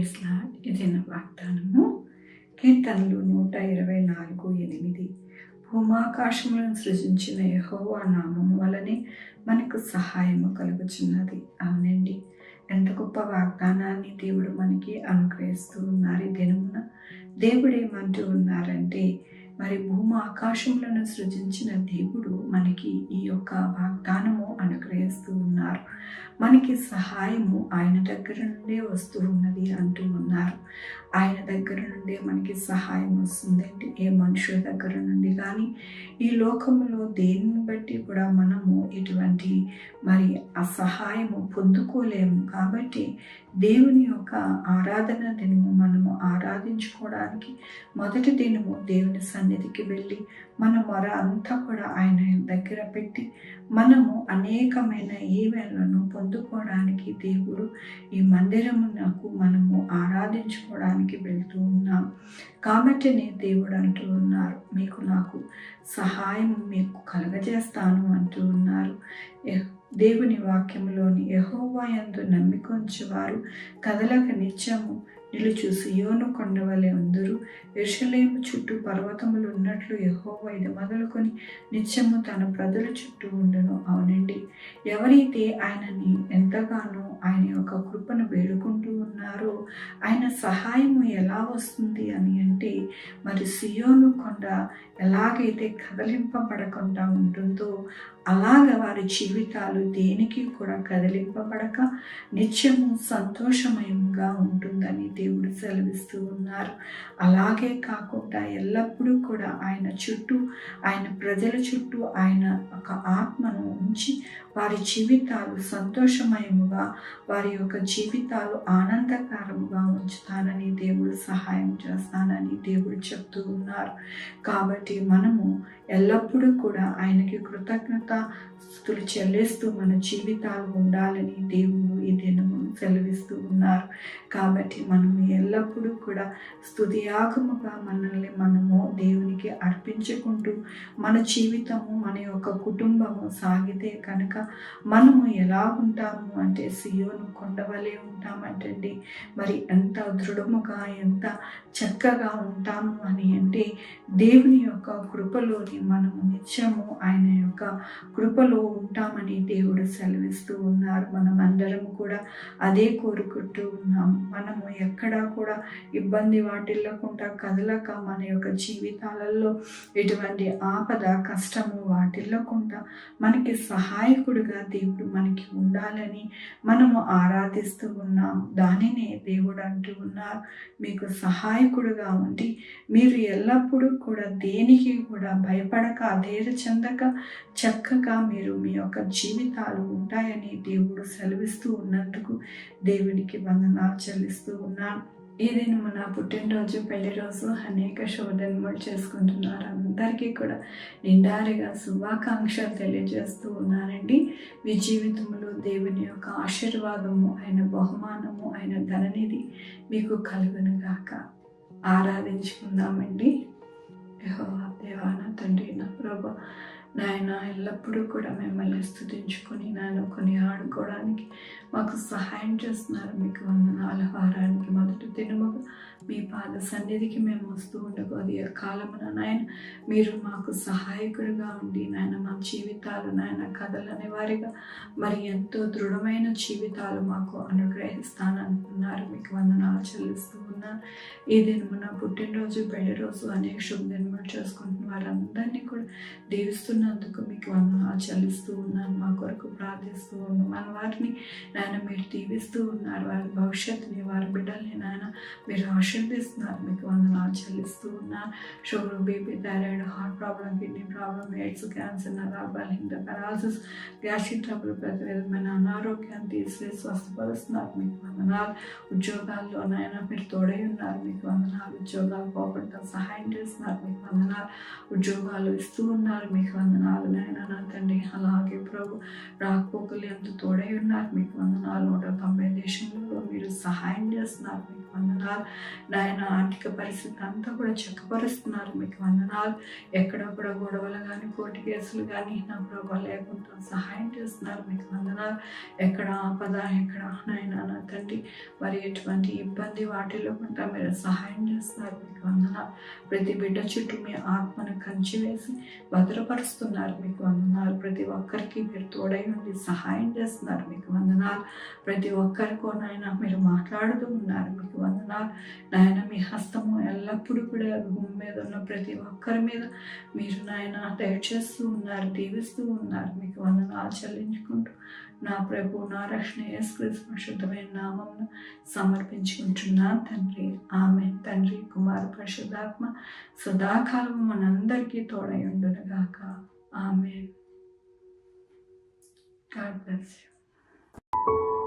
Praise lord. ఇదిన వాగ్దానము. కీర్తనలు 124:8. భూమాకాశములను సృజించిన యెహోవా నామము వలనే మనకు సహాయము కలుగుచున్నది. అవునండి, ఎంత గొప్ప వాగ్దానాన్ని దేవుడు మనకి అనుగ్రహిస్తూ ఉన్నారు. ఈ దినమున దేవుడు ఏమంటూ ఉన్నారంటే, మరి భూమి ఆకాశములను సృజించిన దేవుడు మనకి ఈ యొక్క వాగ్దానము అనుగ్రహిస్తూ ఉన్నారు. మనకి సహాయము ఆయన దగ్గర నుండే వస్తూ ఉన్నది అంటూ ఉన్నారు. ఆయన దగ్గర నుండే మనకి సహాయం వస్తుందండి. ఏ మనుషుల దగ్గర నుండి కానీ ఈ లోకంలో దేనిని బట్టి కూడా మనము ఇటువంటి మరి ఆ సహాయము పొందుకోలేము. కాబట్టి దేవుని యొక్క ఆరాధన దినము మనము ఆరాధించుకోవడానికి మొదటి దినము దేవుని సన్నిధికి వెళ్ళి మన మొర అంతా కూడా ఆయన దగ్గర పెట్టి మనము అనేకమైన ఈవెన్లను పొందుకోవడానికి దేవుడు ఈ మందిరమునకు మనము ఆరాధించుకోవడానికి వెళ్తూ ఉన్నాం. కాబట్టి దేవుడు అంటూ ఉన్నారు, మీకు నాకు సహాయం మీకు కలగజేస్తాను అంటూ ఉన్నారు. దేవుని వాక్యంలోని యెహోవా యందు నమ్మికొంచు వారు కదలక నిత్యము నిలుచు సియోను కొండవలె ఉందురు. యెరూషలేము చుట్టూ పర్వతములు ఉన్నట్లు యెహోవా ఇది మొదలుకొని నిత్యము తన ప్రజల చుట్టూ ఉండును. అవునండి, ఎవరైతే ఆయనని ఎంతగానో ఆయన యొక్క కృపను వేడుకుంటూ ఉన్నారో ఆయన సహాయము ఎలా వస్తుంది అని అంటే, మరి సియోను కొండ ఎలాగైతే కదలింపబడకుండా ఉంటుందో అలాగ వారి జీవితాలు దేనికి కూడా కదిలింపబడక నిత్యము సంతోషమయంగా ఉంటుందని దేవుడు సెలవిస్తూ ఉన్నారు. అలాగే కాకుండా ఎల్లప్పుడూ కూడా ఆయన చుట్టూ, ఆయన ప్రజల చుట్టూ ఆయన ఒక ఆత్మను ఉంచి వారి జీవితాలు సంతోషమయముగా, వారి యొక్క జీవితాలు ఆనందకరముగా ఉంచుతానని దేవుడు సహాయం చేస్తానని దేవుడు చెప్తూ ఉన్నారు. కాబట్టి మనము ఎల్లప్పుడూ కూడా ఆయనకి కృతజ్ఞతాస్తుతులు చెల్లిస్తూ మన జీవితాలు ఉండాలని దేవుడు ఈ దినము సెలవిస్తూ ఉన్నారు. కాబట్టి మనము ఎల్లప్పుడూ కూడా స్తుతియాగముగా మనల్ని మనము దేవునికి అర్పించుకుంటూ మన జీవితము, మన యొక్క కుటుంబము సాగితే కనుక మనము ఎలా ఉంటాము అంటే సియోను కొండవలే ఉంటామంటండి. మరి ఎంత దృఢముగా, ఎంత చక్కగా ఉంటాము అని అంటే దేవుని యొక్క కృపలోని మనము నిత్యము ఆయన యొక్క కృపలో ఉంటామని దేవుడు సెలవిస్తూ ఉన్నారు. మనమందరము కూడా అదే కోరుకుంటూ ఉన్నాము. మనము ఎక్కడా కూడా ఇబ్బంది వాటిల్లకుండా కదలక మన యొక్క జీవితాలలో ఎటువంటి ఆపద, కష్టము వాటిల్లకుండా మనకి సహాయకుడిగా దేవుడు మనకి ఉండాలని మనము ఆరాధిస్తూ ఉన్నాము. దానినే దేవుడు అంటూ ఉన్నారు, మీకు సహాయకుడిగా ఉండి మీరు ఎల్లప్పుడూ కూడా దేనికి కూడా భయపడక, అధైర్య చెందక చక్కగా మీరు మీ యొక్క జీవితాలు ఉంటాయని దేవుడు సెలవిస్తూ ఉన్నందుకు దేవునికి వందనాలు చెల్లిస్తూ ఉన్నాను. ఏదైనా మన పుట్టినరోజు, పెళ్లి రోజు అనేక శుభదినములు చేసుకుంటున్నారు. అందరికీ కూడా నిండారిగా శుభాకాంక్షలు తెలియజేస్తూ ఉన్నానండి. మీ జీవితంలో దేవుని యొక్క ఆశీర్వాదము, ఆయన బహుమానము, ఆయన ధననిధి మీకు కలుగును గాక. ఆరాధించుకుందామండి. యెహోవా దేవా, నా తండ్రి, నా ప్రభువా, నాయన ఎల్లప్పుడూ కూడా మిమ్మల్ని స్తుతించుకొని నాయన కొని ఆడుకోవడానికి మాకు సహాయం చేస్తున్నారు. మీకు వందనాలు. వారానికి మొదటి దినముగా మీ పాద సన్నిధికి మేము వస్తూ ఉండగా అది కాలమున నాయన మీరు మాకు సహాయకుడిగా ఉండి నాయన మా జీవితాలు నాయన కదలని వారిగా మరి ఎంతో దృఢమైన జీవితాలు మాకు అనుగ్రహిస్తానంటున్నారు. మీకు వందనాలు చెల్లిస్తూ ఉన్నాను. ఈ దినమున పుట్టినరోజు, పెళ్లి రోజు అనేక శుభదినములు చేసుకుంటున్న వారందరినీ కూడా దీవిస్తున్నందుకు మీకు వందనాలు చెల్లిస్తూ ఉన్నాను. మా కొరకు ప్రార్థిస్తూ ఉన్నాను. మన వారిని నాయన మీరు దీవిస్తూ ఉన్నారు. వారి భవిష్యత్తుని, వారి బిడ్డల్ని నాయన మీరు ఆశీర్దిస్తున్నారు. మీకు వందనాలు చెల్లిస్తూ ఉన్నారు. Sugar, BP, thyroid, heart problem, kidney problem, AIDS, cancer, నరాల బలహీనత, పెరాలసిస్, గ్యాస్ట్రిక్ ట్రబుల్, ప్రతి విధమైన అనారోగ్యాన్ని తీసివేసి స్వస్థపరుస్తున్నారు. మీకు వందనాలు. ఉద్యోగాల్లో నాయన మీరు తోడై ఉన్నారు. మీకు వందనాలు. ఉద్యోగాలు పోగొట్టడం సహాయం చేస్తున్నారు. మీకు వందనాలు. ఉద్యోగాలు ఇస్తూ ఉన్నారు. మీకు వందనాలు నాయన నా తండ్రి. అలాగే ప్రభు రాకపోకలు ఎంత తోడై ఉన్నారు. మీకు వందనాలు. 190 దేశంలో మీరు సహాయం చేస్తున్నారు. మీకు వందనాలు. నాయన ఆర్థిక పరిస్థితి అంతా కూడా చక్కపరుస్తున్నారు. మీకు వందనాలు. ఎక్కడ కూడా గొడవలు కానీ, కోర్టు కేసులు కానీ నా ప్రభా లేకుండా సహాయం చేస్తున్నారు. మీకు వందనాలు. ఎక్కడ ఆపద, ఎక్కడ నాయన నా తండ్రి మరి ఎటువంటి ఇబ్బంది వాటిల్లో కూడా మీరు సహాయం చేస్తున్నారు. మీకు వందనాలు. ప్రతి బిడ్డ చుట్టూ మీ ఆత్మను కంచి వేసి భద్రపరుస్తున్నారు. మీకు వందనాలు. ప్రతి ఒక్కరికి మీరు తోడై ఉండి సహాయం చేస్తున్నారు. మీకు వందనాలు. ప్రతి ఒక్కరికో నాయన మీరు మాట్లాడుతూ ఉన్నారు. మీకు వందనాలు. నాయన మీ హస్తము ఎల్లప్పుడూ కూడా భూమి మీద ఉన్న ప్రతి ఒక్కరి మీద మీరు నాయన దయచేస్తూ ఉన్నారు, దీవిస్తూ ఉన్నారు. మీకు వందనాలు చెల్లించుకుంటూ నా ప్రభు, నా రక్షణ యేసుక్రీస్తు పరిశుద్ధమైన నామమును సమర్పించుకుంటున్నాను తండ్రి. ఆమేన్. తండ్రి, కుమార, పరిశుద్ధాత్మ సదాకాలం మనందరికీ తోడై ఉండునుగాక. ఆమేన్. God bless you.